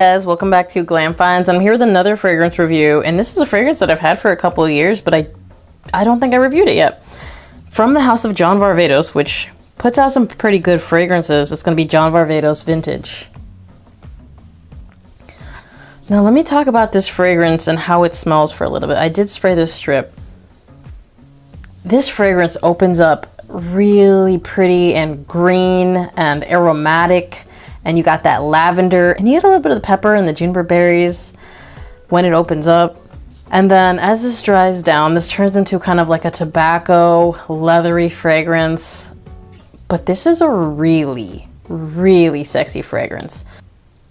Guys, welcome back to Glam Finds. I'm here with another fragrance review, and this is a fragrance that I've had for a couple of years, but I don't think I reviewed it yet. From the house of John Varvatos, which puts out some pretty good fragrances. It's going to be John Varvatos Vintage. Now let me talk about this fragrance and how it smells for a little bit. I did spray this strip. This fragrance opens up really pretty and green and aromatic, and you got that lavender, and you get a little bit of the pepper and the juniper berries when it opens up. And then as this dries down, this turns into kind of like a tobacco, leathery fragrance. But this is a really, really sexy fragrance.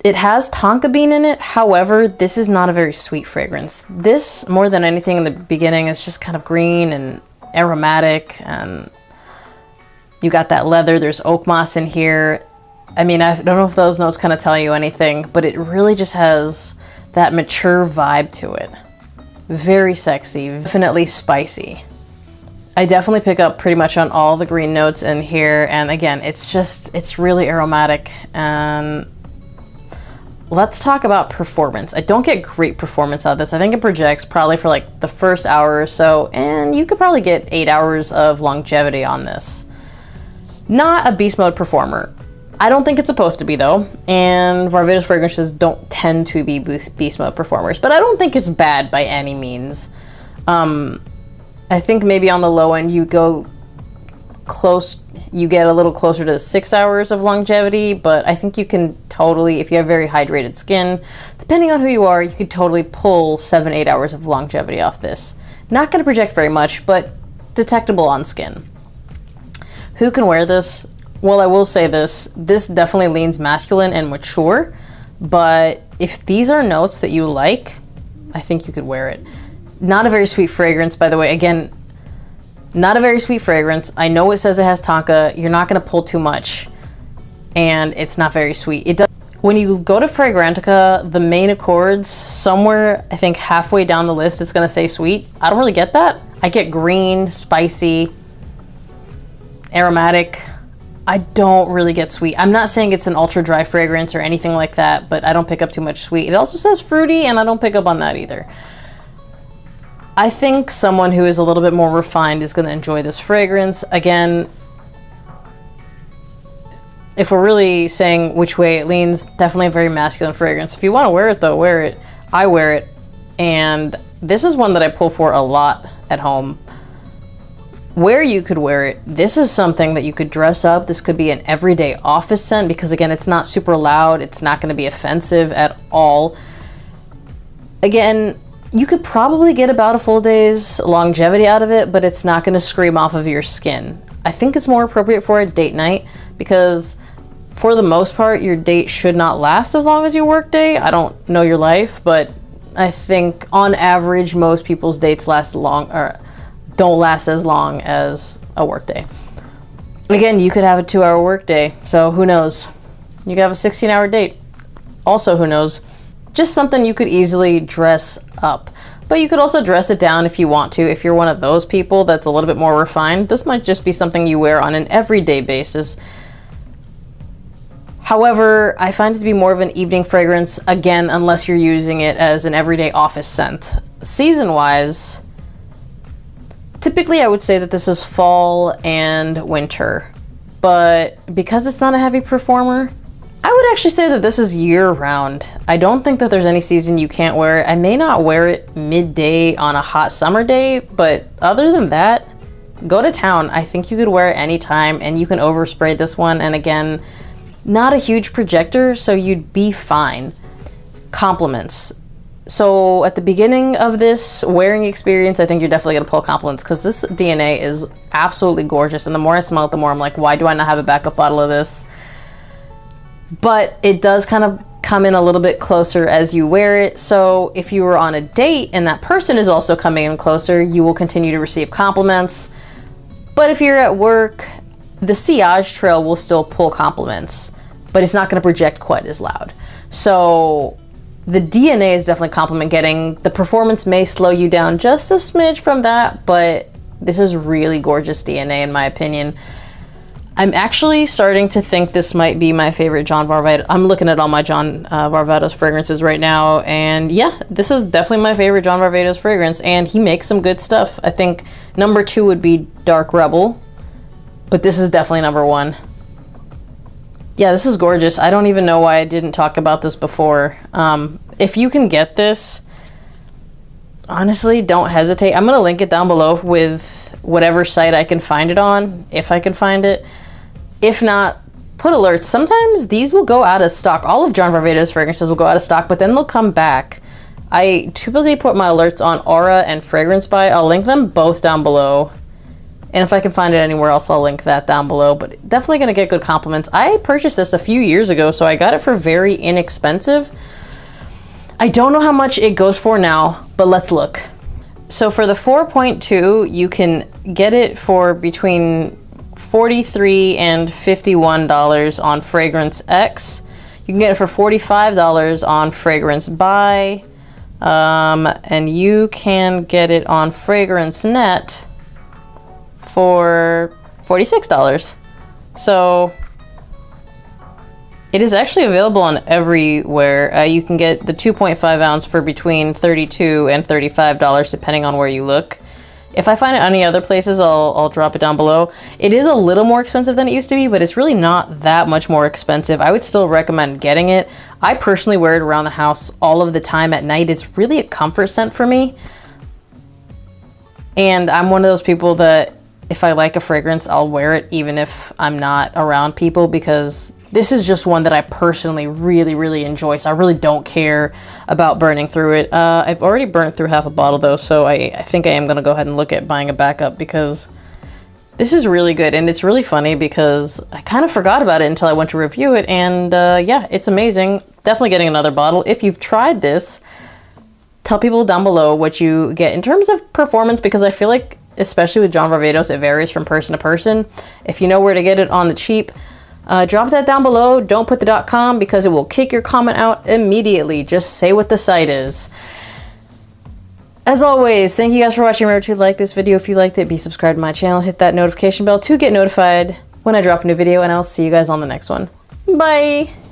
It has tonka bean in it. However, this is not a very sweet fragrance. This, more than anything in the beginning, is just kind of green and aromatic, and you got that leather. There's oak moss in here. I mean, I don't know if those notes kind of tell you anything, but it really just has that mature vibe to it. Very sexy, definitely spicy. I definitely pick up pretty much on all the green notes in here, and again, it's really aromatic. And let's talk about performance. I don't get great performance out of this. I think it projects probably for like the first hour or so, and you could probably get 8 hours of longevity on this. Not a beast mode performer. I don't think it's supposed to be though, and Varvatos fragrances don't tend to be beast mode performers, but I don't think it's bad by any means. I think maybe on the low end you get a little closer to 6 hours of longevity, but I think you can totally, if you have very hydrated skin, depending on who you are, you could totally pull 7-8 hours of longevity off this. Not going to project very much, but detectable on skin. Who can wear this? Well, I will say this definitely leans masculine and mature, but if these are notes that you like, I think you could wear it. Not a very sweet fragrance, by the way. Again, not a very sweet fragrance. I know it says it has tonka. You're not going to pull too much, and it's not very sweet. It does. When you go to Fragrantica, the main accords, somewhere, I think halfway down the list, it's going to say sweet. I don't really get that. I get green, spicy, aromatic. I don't really get sweet. I'm not saying it's an ultra dry fragrance or anything like that, but I don't pick up too much sweet. It also says fruity, and I don't pick up on that either. I think someone who is a little bit more refined is going to enjoy this fragrance. Again, if we're really saying which way it leans, definitely a very masculine fragrance. If you want to wear it though, wear it. I wear it, and this is one that I pull for a lot at home. Where you could wear it, this is something that you could dress up. This could be an everyday office scent because again, it's not super loud. It's not going to be offensive at all. Again, you could probably get about a full day's longevity out of it, but it's not going to scream off of your skin. I think it's more appropriate for a date night because for the most part, your date should not last as long as your work day. I don't know your life, but I think on average, most people's dates last long or don't last as long as a work day. Again, you could have a 2-hour work day, so who knows? You could have a 16-hour date. Also, who knows? Just something you could easily dress up. But you could also dress it down if you want to. If you're one of those people that's a little bit more refined, this might just be something you wear on an everyday basis. However, I find it to be more of an evening fragrance, again, unless you're using it as an everyday office scent. Season-wise, typically, I would say that this is fall and winter, but because it's not a heavy performer, I would actually say that this is year-round. I don't think that there's any season you can't wear it. I may not wear it midday on a hot summer day, but other than that, go to town. I think you could wear it anytime, and you can overspray this one, and again, not a huge projector, so you'd be fine. Compliments. So at the beginning of this wearing experience, I think you're definitely gonna pull compliments because this DNA is absolutely gorgeous. And the more I smell it, the more I'm like, why do I not have a backup bottle of this? But it does kind of come in a little bit closer as you wear it. So if you were on a date and that person is also coming in closer, you will continue to receive compliments. But if you're at work, the sillage trail will still pull compliments, but it's not gonna project quite as loud. So the DNA is definitely compliment getting. The performance may slow you down just a smidge from that, but this is really gorgeous DNA in my opinion. I'm actually starting to think this might be my favorite John Varvatos. I'm looking at all my John Varvatos fragrances right now, and yeah, this is definitely my favorite John Varvatos fragrance, and he makes some good stuff. I think number 2 would be Dark Rebel, but this is definitely number 1. Yeah, this is gorgeous. I don't even know why I didn't talk about this before. If you can get this, honestly, don't hesitate. I'm going to link it down below with whatever site I can find it on, if I can find it. If not, put alerts. Sometimes these will go out of stock. All of John Varvatos fragrances will go out of stock, but then they'll come back. I typically put my alerts on Aura and Fragrance Buy. I'll link them both down below. And if I can find it anywhere else, I'll link that down below. But definitely going to get good compliments. I purchased this a few years ago, so I got it for very inexpensive. I don't know how much it goes for now, but let's look. So for the 4.2, you can get it for between $43 and $51 on Fragrance X. You can get it for $45 on Fragrance Buy. And you can get it on Fragrance Net for $46. So it is actually available on everywhere. You can get the 2.5 ounce for between $32 and $35 depending on where you look. If I find it any other places, I'll drop it down below. It is a little more expensive than it used to be, but it's really not that much more expensive. I would still recommend getting it. I personally wear it around the house all of the time at night. It's really a comfort scent for me. And I'm one of those people that if I like a fragrance, I'll wear it even if I'm not around people, because this is just one that I personally really, really enjoy. So I really don't care about burning through it. I've already burnt through half a bottle though, so I think I am gonna go ahead and look at buying a backup, because this is really good. And it's really funny because I kind of forgot about it until I went to review it, and yeah, it's amazing. Definitely getting another bottle. If you've tried this, tell people down below what you get in terms of performance, because I feel like, especially with John Varvatos, it varies from person to person. If you know where to get it on the cheap, drop that down below. Don't put the .com because it will kick your comment out immediately. Just say what the site is. As always, thank you guys for watching. Remember to like this video if you liked it. Be subscribed to my channel. Hit that notification bell to get notified when I drop a new video, and I'll see you guys on the next one. Bye!